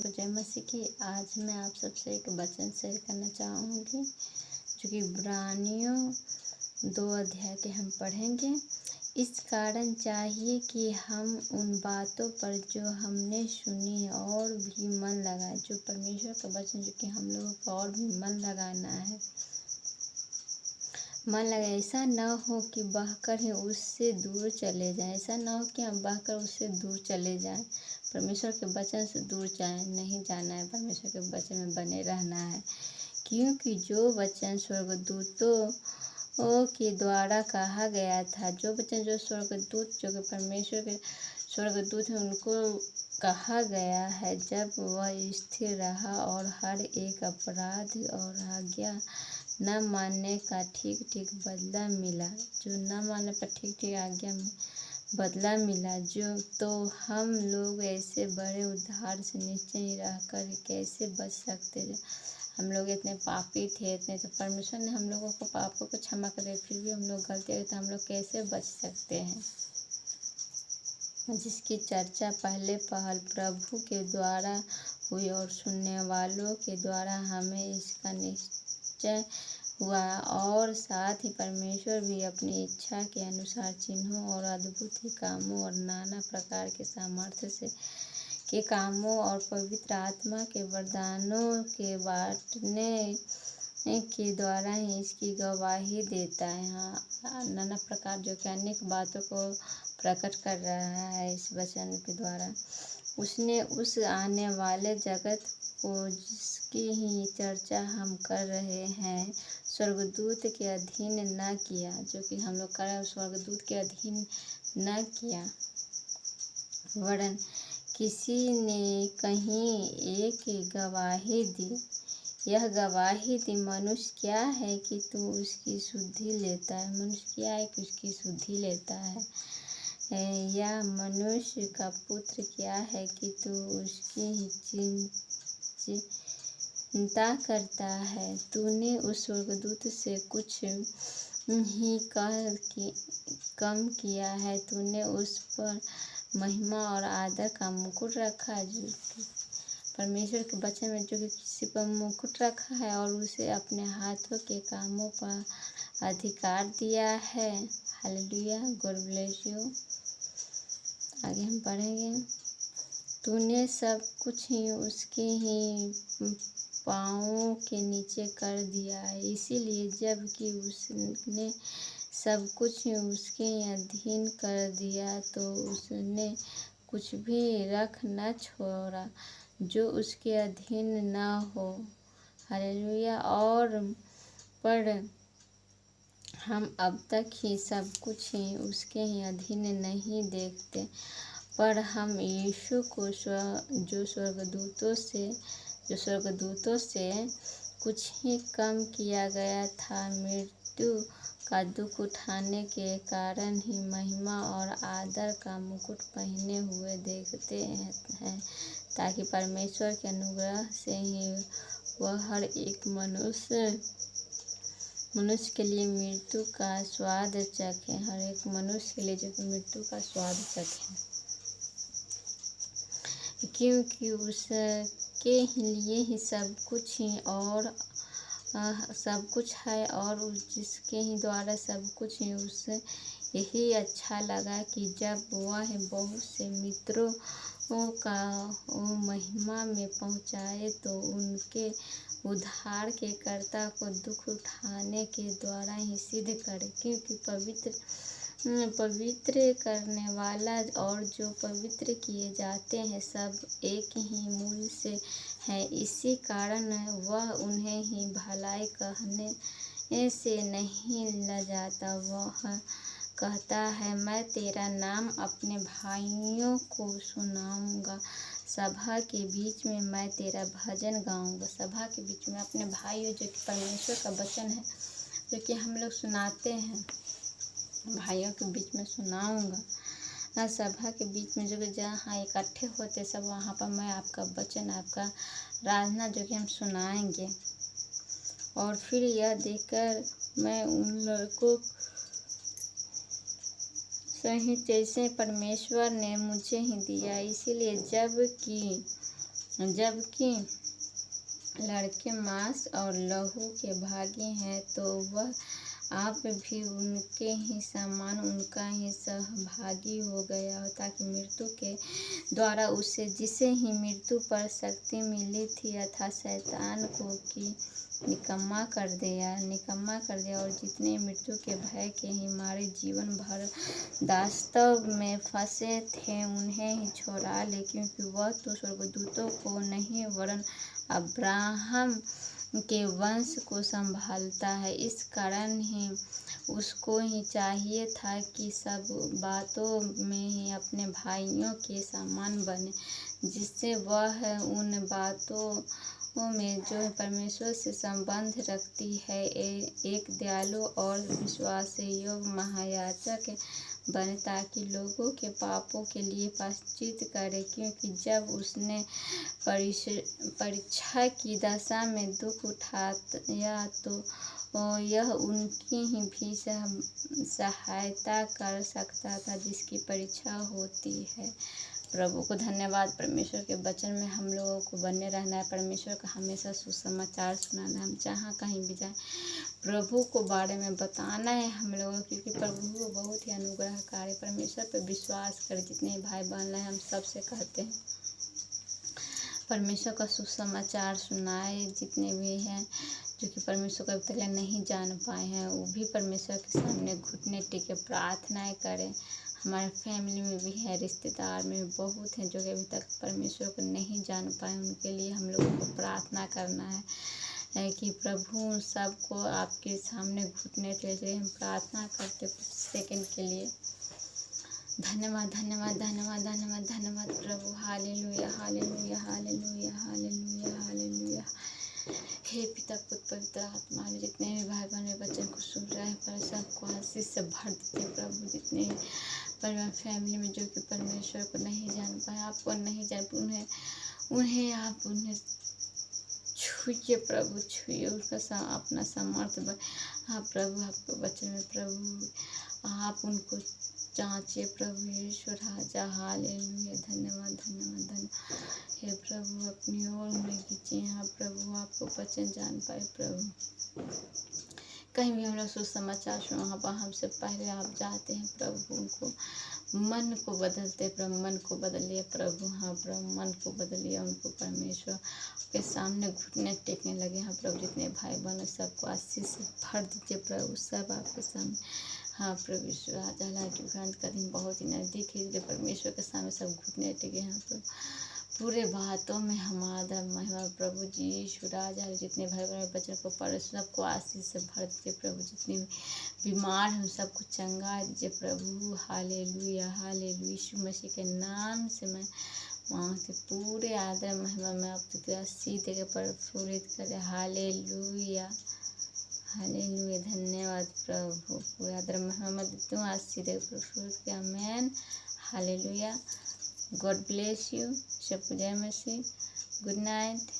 को जय मसीह की। आज मैं आप सबसे एक वचन शेयर करना चाहूँगी जो कि इब्रानियों 2 अध्याय के हम पढ़ेंगे। इस कारण चाहिए कि हम उन बातों पर जो हमने सुनी और भी मन लगाए, जो परमेश्वर का वचन जो कि हम लोगों को और भी मन लगाना है, मन लगे। ऐसा न हो कि बहकर ही उससे दूर चले जाएं। ऐसा न हो कि हम बहकर उससे दूर चले जाएं, परमेश्वर के वचन से दूर जाएं। नहीं जाना है, परमेश्वर के वचन में बने रहना है। क्योंकि जो वचन स्वर्गदूतों के द्वारा कहा गया था, जो वचन जो स्वर्गदूत जो कि परमेश्वर के स्वर्गदूत हैं उनको कहा गया है, जब वह स्थिर रहा और हर एक अपराध और आज्ञा न मानने का ठीक ठीक बदला मिला, जो न मानने पर ठीक ठीक आज्ञा में बदला मिला, जो तो हम लोग ऐसे बड़े उद्धार से निश्चय रहकर कैसे बच सकते थे। हम लोग इतने पापी थे, इतने तो परमेश्वर ने हम लोगों को पापों को क्षमा कर दिया, फिर भी हम लोग गलती करते तो हम लोग कैसे बच सकते हैं। जिसकी चर्चा पहले पहल प्रभु के द्वारा हुई और सुनने वालों के द्वारा हमें इसका निश्चय हुआ, और साथ ही परमेश्वर भी अपनी इच्छा के अनुसार चिन्हों और अद्भुत ही कामों और नाना प्रकार के सामर्थ्य से के कामों और पवित्र आत्मा के वरदानों के बांटने के द्वारा ही इसकी गवाही देता है। हाँ, नाना प्रकार जो कि अनेक बातों को प्रकट कर रहा है इस वचन के द्वारा। उसने उस आने वाले जगत को, जिसकी ही चर्चा हम कर रहे हैं, स्वर्गदूत के अधीन न किया, जो कि हम लोग कर रहे हैं, स्वर्गदूत के अधीन न किया, वरन किसी ने कहीं एक गवाही दी। यह गवाही दी, मनुष्य क्या है कि तू उसकी सुधि लेता है। मनुष्य क्या है कि उसकी सुधि लेता है, या मनुष्य का पुत्र क्या है कि तू उसकी ही चिंता करता है। तूने उस स्वर्गदूत से कुछ ही कम किया है। तूने उस पर महिमा और आदर का मुकुट रखा, जो परमेश्वर के वचन में जो कि किसी पर मुकुट रखा है, और उसे अपने हाथों के कामों पर अधिकार दिया है। Hallelujah, God bless you. आगे हम पढ़ेंगे। तूने सब कुछ ही उसके ही पाँवों के नीचे कर दिया है, इसीलिए जबकि उसने सब कुछ ही उसके अधीन कर दिया, तो उसने कुछ भी रख न छोड़ा जो उसके अधीन न हो। हालेलुया। और पर हम अब तक ही सब कुछ ही उसके ही अधीन नहीं देखते, पर हम यीशु को जो स्वर्गदूतों से कुछ ही कम किया गया था, मृत्यु का दुख उठाने के कारण ही महिमा और आदर का मुकुट पहने हुए देखते हैं, ताकि परमेश्वर के अनुग्रह से ही वह हर एक मनुष्य के लिए मृत्यु का स्वाद चखे। हर एक मनुष्य के लिए जो कि मृत्यु का स्वाद चखे, क्योंकि उसके लिए ही सब कुछ ही और सब कुछ है, और जिसके ही द्वारा सब कुछ ही उसे यही अच्छा लगा कि जब वह बहुत से मित्रों का महिमा में पहुँचाए, तो उनके उद्धार के कर्ता को दुख उठाने के द्वारा ही सिद्ध करे। क्योंकि पवित्र करने वाला और जो पवित्र किए जाते हैं सब एक ही मूल से है, इसी कारण वह उन्हें ही भलाई कहने से नहीं लजाता। वह कहता है, मैं तेरा नाम अपने भाइयों को सुनाऊंगा, सभा के बीच में मैं तेरा भजन गाऊंगा। सभा के बीच में अपने भाइयों, जो कि परमेश्वर का वचन है, जो कि हम लोग सुनाते हैं, भाइयों के बीच में सुनाऊंगा। सभा के बीच में जो कि जहाँ इकट्ठे होते सब, वहाँ पर मैं आपका वचन, आपका राजना जो कि हम सुनाएंगे। और फिर यह देखकर मैं उन लड़कों सही जैसे परमेश्वर ने मुझे ही दिया, इसीलिए जब कि जबकि लड़के मांस और लहू के भागी हैं, तो वह आप भी उनके ही समान, उनका ही सहभागी हो गया हो, ताकि मृत्यु के द्वारा उसे, जिसे ही मृत्यु पर शक्ति मिली थी, अर्थात शैतान को कि निकम्मा कर दिया, और जितने मृत्यु के भय के ही मारे जीवन भर दास्तव में फंसे थे, उन्हें ही छुड़ा ले, क्योंकि वह तो स्वर्गदूतों को नहीं वरन अब्राहम के वंश को संभालता है। इस कारण ही उसको ही चाहिए था कि सब बातों में ही अपने भाइयों के समान बने, जिससे वह उन बातों में जो परमेश्वर से संबंध रखती है एक दयालु और विश्वास योग्य महायाजक बने, ताकि लोगों के पापों के लिए प्रायश्चित करे। क्योंकि जब उसने परीक्षा की दशा में दुख उठाया, तो यह उनकी ही भी सहायता कर सकता था जिसकी परीक्षा होती है। प्रभु को धन्यवाद। परमेश्वर के वचन में हम लोगों को बने रहना है, परमेश्वर का हमेशा सुसमाचार सुनाना है। हम जहाँ कहीं भी जाएं, प्रभु को बारे में बताना है हम लोगों, क्योंकि प्रभु बहुत ही अनुग्रहकारी। परमेश्वर पर विश्वास कर जितने भाई बहन हैं, हम सबसे कहते हैं परमेश्वर का सुसमाचार सुनाए। जितने भी हैं जो कि परमेश्वर को अभी तक नहीं जान पाए हैं, वो भी परमेश्वर के सामने घुटने टेके प्रार्थनाएं करें। हमारे फैमिली में भी है, रिश्तेदार में भी बहुत हैं जो कि अभी तक परमेश्वर को नहीं जान पाए। उनके लिए हम लोगों को प्रार्थना करना है कि प्रभु सबको आपके सामने घुटने टेके। हम प्रार्थना करते कुछ सेकंड के लिए। धन्यवाद धन्यवाद धन्यवाद धन्यवाद धन्यवाद प्रभु। Hallelujah hallelujah hallelujah hallelujah hallelujah. हे पिता पुत्र पवित्र आत्मा, जितने भी भाई बहन बच्चों को सुन रहे हैं, पर सबको आशीष से भर दीजिए प्रभु। जितने परिवार फैमिली में जो कि परमेश्वर को नहीं जान पाए, आपको नहीं जान, उन्हें आप उन्हें छुइए प्रभु, छुइए। उसका अपना सामर्थ्य हाँ प्रभु, आपको वचन में प्रभु आप उनको जांचिए प्रभु यीशु राजा। हालेलुया। धन्यवाद धन्यवाद धन्यवाद। हे प्रभु, अपनी ओर में खींचिए। हाँ प्रभु, आपको वचन जान पाए प्रभु। कहीं भी हम लोग सुसमाचार सुनो, वहाँ पर हमसे पहले आप जाते हैं प्रभु। उनको मन को बदलते प्रभु, मन को बदलिए प्रभु। हाँ प्रभु, मन को बदलिए। उनको परमेश्वर के सामने घुटने टेकने लगे। हाँ प्रभु, जितने भाई बहन सबको आशीष से भर दीजिए प्रभु। सब आपके सामने हाँ प्रभु यीशु राजा। लाइट ग्रंथ का दिन बहुत ही नज़दीक है, इसलिए परमेश्वर के सामने सब घुटने टेके हैं प्रभु। पूरे बातों में हम आदर महिमा प्रभु जी यीशु राजा। जितने भाई बहन बच्चों को पढ़े सबको आशीष से भर दीजिए प्रभु। जितने बीमार हैं सबको चंगा दीजिए प्रभु। Hallelujah hallelujah. यीशु मसीह के नाम से मैं मांगती, पूरे आदर महिमा में आपकी आशीष देकर प्रफुल्लित करे। Hallelujah hallelujah. धन्यवाद प्रभु। पूरे आदर महिमा में देती हूँ, आशीष देकर प्रफुल्लित किया। आमेन। हालेलुया। God bless you. सबको जय मसीह। Good night.